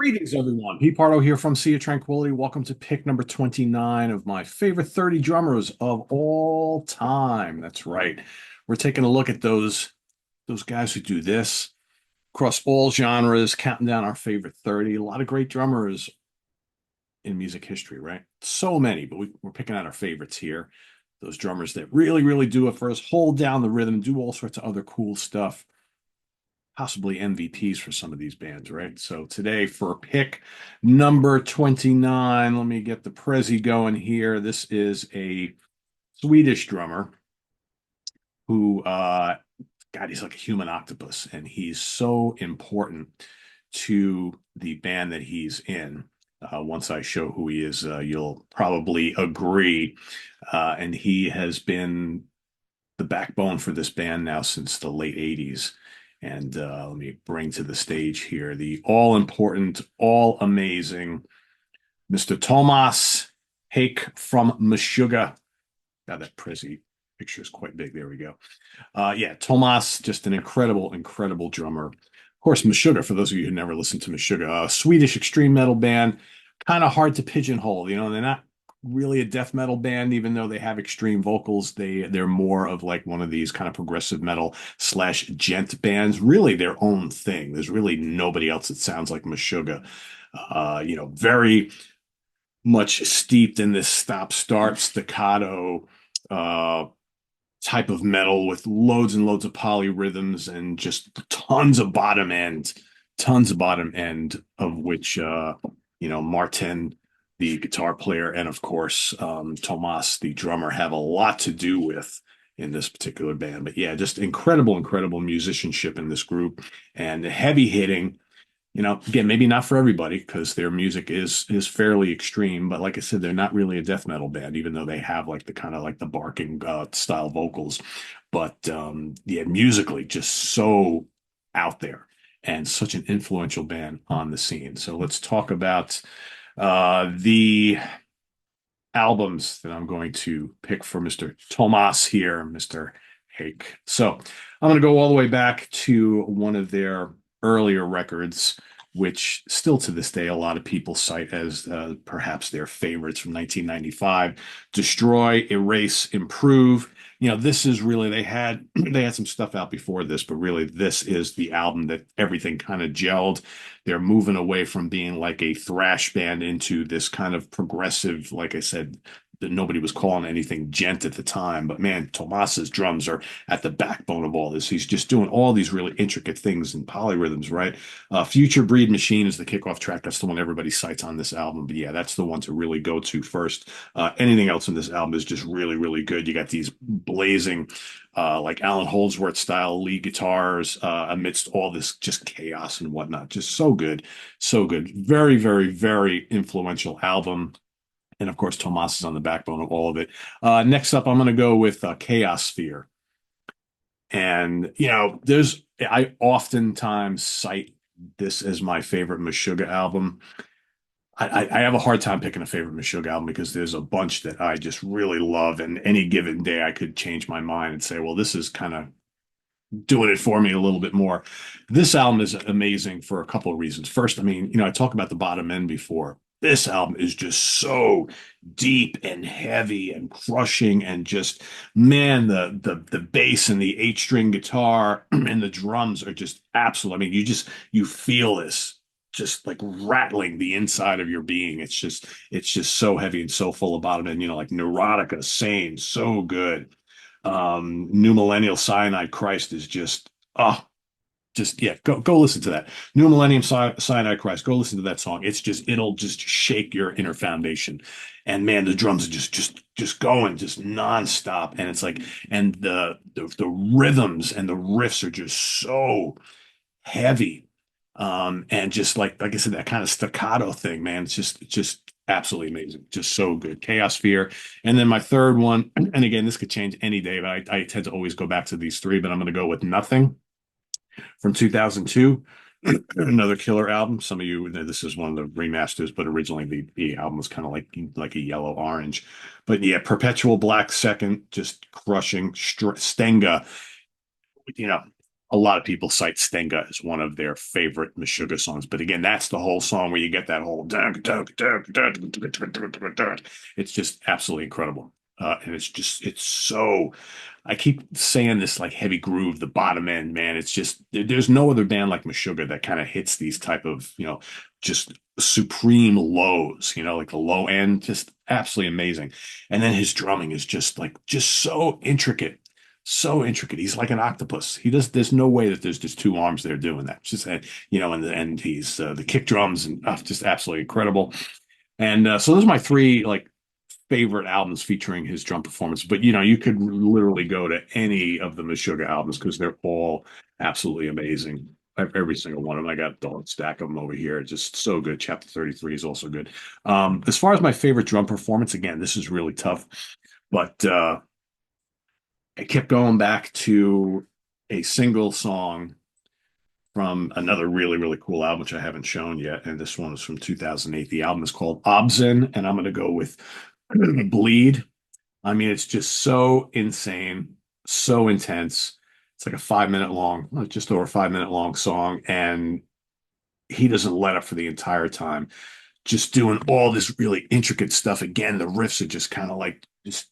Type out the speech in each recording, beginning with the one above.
Greetings, everyone. Pete Pardo here from Sea of Tranquility. Welcome to pick number 29 of my favorite 30 drummers of all time. That's right. We're taking a look at those guys who do this across all genres, counting down our favorite 30. A lot of great drummers in music history, right? So many, but we're picking out our favorites here. Those drummers that really, really do it for us, hold down the rhythm, do all sorts of other cool stuff, possibly MVPs for some of these bands, right? So today for pick number 29, let me get the Prezi going here. This is a Swedish drummer who God, he's like a human octopus, and he's so important to the band that he's in. Once I show who he is, you'll probably agree. And he has been the backbone for this band now since the late 80s. And let me bring to the stage here the all important, all amazing Mr. Tomas Haake from Meshuggah. God, that Prezi picture is quite big. There we go. Yeah, Tomas, just an incredible, incredible drummer. Of course, Meshuggah, for those of you who never listened to Meshuggah, a Swedish extreme metal band, kind of hard to pigeonhole. They're not really a death metal band, even though they have extreme vocals. They're more of like one of these kind of progressive metal slash gent bands, really their own thing. There's really nobody else that sounds like Meshuggah. Very much steeped in this stop-start staccato type of metal with loads and loads of polyrhythms and just tons of bottom end of which Martin, the guitar player, and of course Tomas, the drummer, have a lot to do with in this particular band. But yeah, just incredible, incredible musicianship in this group and heavy hitting. Again, maybe not for everybody because their music is fairly extreme, but like I said, they're not really a death metal band, even though they have like the kind of like the barking style vocals. But yeah, musically just so out there and such an influential band on the scene. So let's talk about the albums that I'm going to pick for Mr. Tomas here, Mr. Hake. So I'm going to go all the way back to one of their earlier records, which still to this day a lot of people cite as perhaps their favorites from 1995: Destroy, Erase, Improve. This is really they had some stuff out before this, but really this is the album that everything kind of gelled. They're moving away from being like a thrash band into this kind of progressive, like I said, that nobody was calling anything gent at the time. But man, Tomas's drums are at the backbone of all this. He's just doing all these really intricate things and polyrhythms, right? Future Breed Machine is the kickoff track. That's the one everybody cites on this album. But yeah, that's the one to really go to first. Anything else in this album is just really, really good. You got these blazing, like Alan Holdsworth style lead guitars amidst all this just chaos and whatnot. Just so good. So good. Very, very, very influential album. And of course, Tomas is on the backbone of all of it. Next up, I'm going to go with Chaos Sphere. And, I oftentimes cite this as my favorite Meshuggah album. I have a hard time picking a favorite Meshuggah album because there's a bunch that I just really love. And any given day, I could change my mind and say, well, this is kind of doing it for me a little bit more. This album is amazing for a couple of reasons. First, I mean, I talked about the bottom end before. This album is just so deep and heavy and crushing and just man, the bass and the eight string guitar and the drums are just absolute. I mean, you feel this just like rattling the inside of your being. It's just so heavy and so full of bottom end, like Neurotica, Sane, so good. New Millennial Cyanide Christ is just yeah, go listen to that. New Millennium Cyanide Christ. Go listen to that song. It'll just shake your inner foundation. And man, the drums are just going just nonstop. And it's like, and the rhythms and the riffs are just so heavy. And just like I said, that kind of staccato thing, man, it's just absolutely amazing. Just so good. Chaos Sphere. And then my third one, and again, this could change any day, but I tend to always go back to these three, but I'm going to go with Nothing from 2002. Another killer album. Some of you, this is one of the remasters, but originally the album was kind of like a yellow orange. But yeah, Perpetual Black second, just crushing. Stenga, you know, a lot of people cite Stenga as one of their favorite Meshuggah songs. But again, that's the whole song where you get that whole it's just absolutely incredible. And it's so I keep saying this like heavy groove, the bottom end, man. It's just there's no other band like Meshuggah that kind of hits these type of, just supreme lows, like the low end, just absolutely amazing. And then his drumming is just so intricate, so intricate. He's like an octopus. There's no way that there's just two arms there doing that. It's just, and he's the kick drums and just absolutely incredible. And so those are my three like favorite albums featuring his drum performance. But you could literally go to any of the Meshuggah albums because they're all absolutely amazing. Every single one of them. I got a stack of them over here. Just so good. Chapter 33 is also good. As far as my favorite drum performance, again, this is really tough, but I kept going back to a single song from another really, really cool album, which I haven't shown yet. And this one is from 2008. The album is called Obzin, and I'm going to go with Bleed. I mean, it's just so insane, so intense. It's like a 5 minute long, just over a 5 minute long song. And he doesn't let up for the entire time, just doing all this really intricate stuff. Again, the riffs are just kind of like just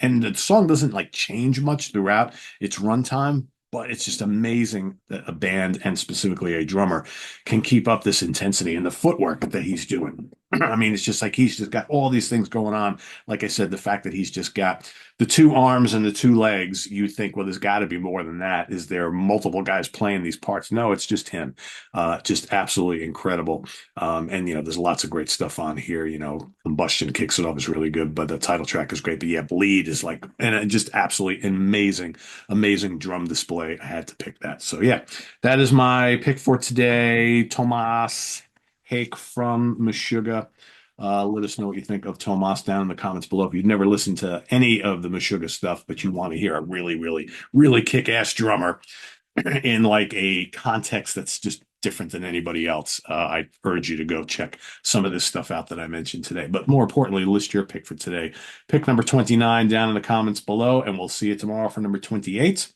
and the song doesn't like change much throughout its runtime, but it's just amazing that a band and specifically a drummer can keep up this intensity and the footwork that he's doing. I mean, it's just like he's just got all these things going on. Like I said, the fact that he's just got the two arms and the two legs, you think, well, there's got to be more than that. Is there multiple guys playing these parts? No, it's just him. Just absolutely incredible. And there's lots of great stuff on here. Combustion kicks it off is really good, but the title track is great. But yeah, Bleed is like, and just absolutely amazing, amazing drum display. I had to pick that. So yeah, that is my pick for today. Tomas Haake from Meshuggah. Let us know what you think of Tomas down in the comments below. If you've never listened to any of the Meshuggah stuff, but you want to hear a really, really, really kick-ass drummer in like a context that's just different than anybody else, I urge you to go check some of this stuff out that I mentioned today. But more importantly, list your pick for today. Pick number 29 down in the comments below, and we'll see you tomorrow for number 28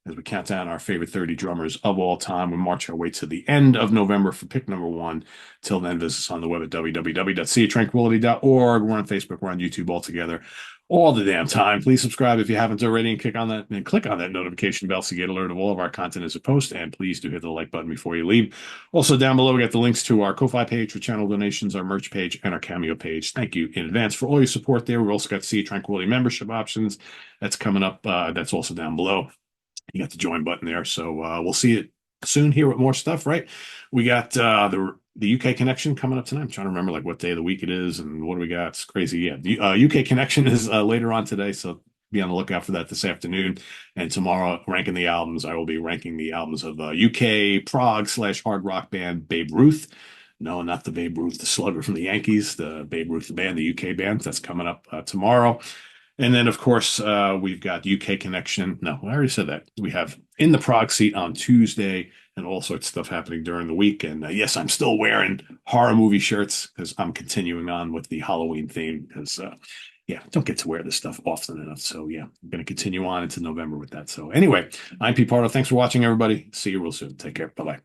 as we count down our favorite 30 drummers of all time. We march our way to the end of November for pick number one. Till then, visit us on the web at www.seatranquility.org. We're on Facebook, we're on YouTube all together all the damn time. Please subscribe if you haven't already and click on that notification bell so you get alert of all of our content as a post. And please do hit the like button before you leave. Also, down below, we got the links to our Ko-Fi page for channel donations, our merch page, and our Cameo page. Thank you in advance for all your support there. We've also got Sea Tranquility membership options. That's coming up. That's also down below. You got the join button there. So we'll see you soon here with more stuff, right? We got the UK connection coming up tonight. I'm trying to remember like what day of the week it is and what do we got. It's crazy. Yeah, the UK connection is later on today, so be on the lookout for that this afternoon. And tomorrow, ranking the albums, I will be ranking the albums of UK prog / hard rock band Babe Ruth. No, not the Babe Ruth, the slugger from the Yankees, the Babe Ruth band, the UK band. That's coming up tomorrow. And then, of course, we've got UK Connection. No, I already said that. We have In the Prog Seat on Tuesday and all sorts of stuff happening during the week. And yes, I'm still wearing horror movie shirts because I'm continuing on with the Halloween theme because, yeah, don't get to wear this stuff often enough. So, yeah, I'm going to continue on into November with that. So, anyway, I'm Pete Pardo. Thanks for watching, everybody. See you real soon. Take care. Bye bye.